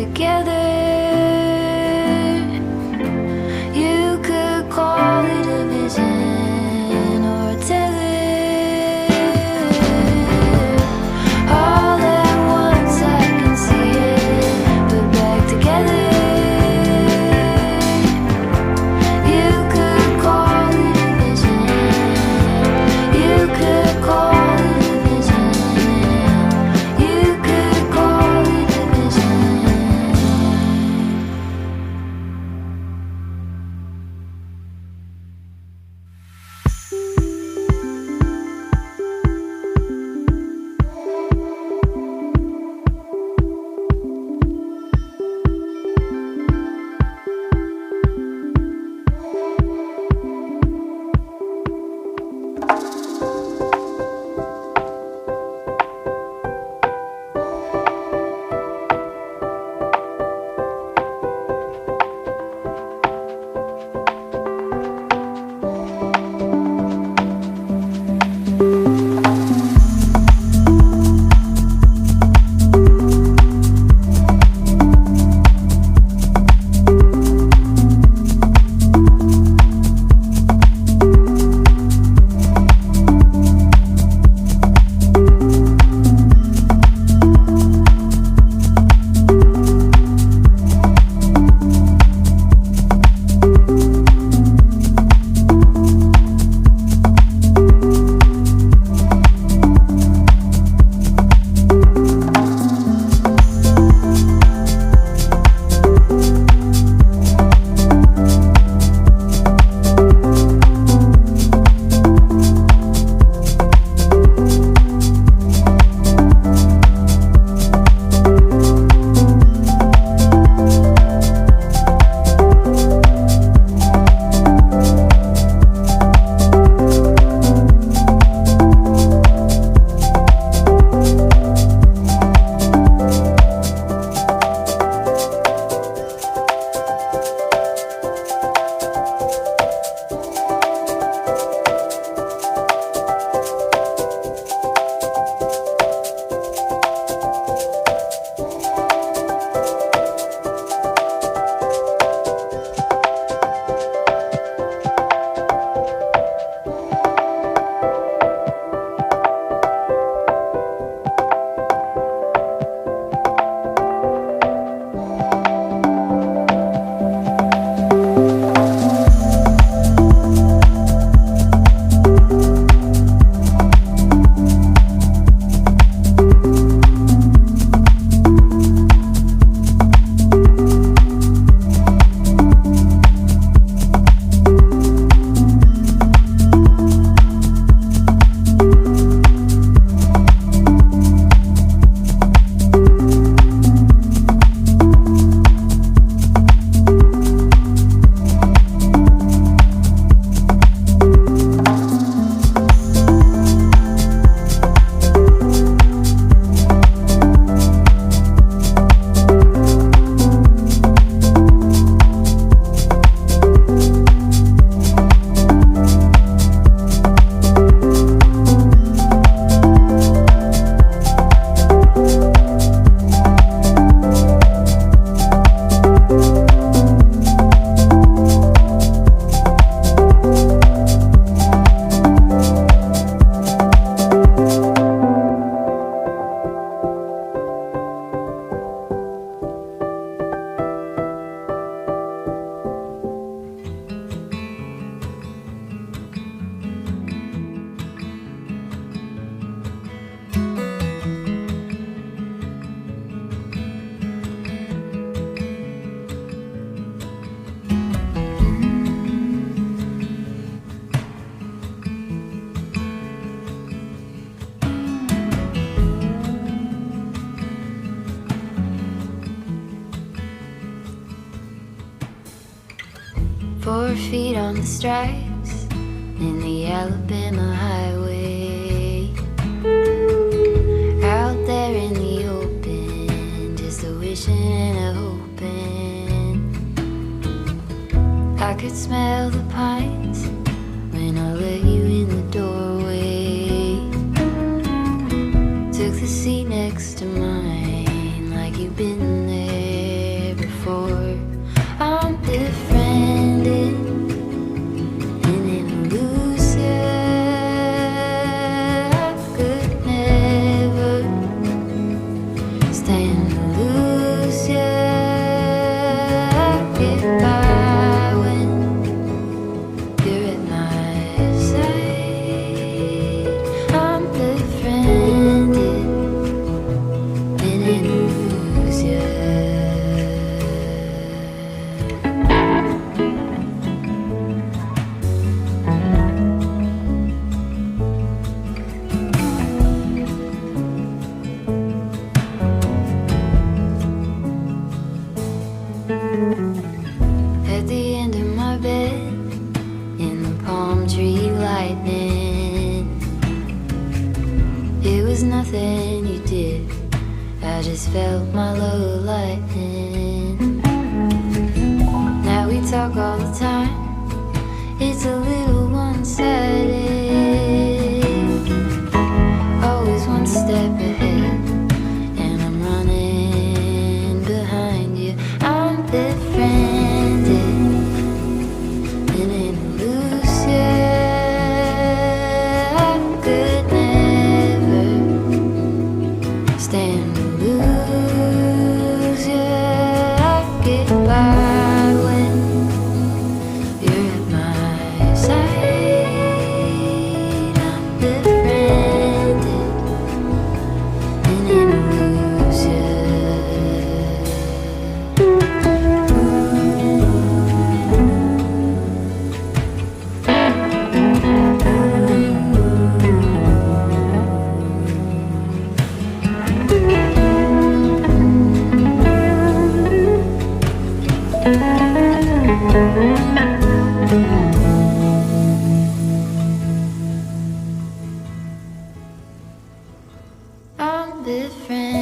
together. You could call it a vision or a tether. All at once I can see it, put back together. You could call it a vision. You could call it a vision. You could call it a vision. feet on the stripes in the Alabama highway. Out there in the open, just a wishing and a hoping. I could smell the pines when I let you in the doorway. Took the seat next to mine like you've been there. was nothing you did. I just felt my low lightning. Now we talk all the time. It's a little one-sided. Always one step ahead, and I'm running behind you. I'm befriended in an illusion. I could never stand to lose you. I get by when you're at my side. I'm befriended in an illusion. I'm befriended.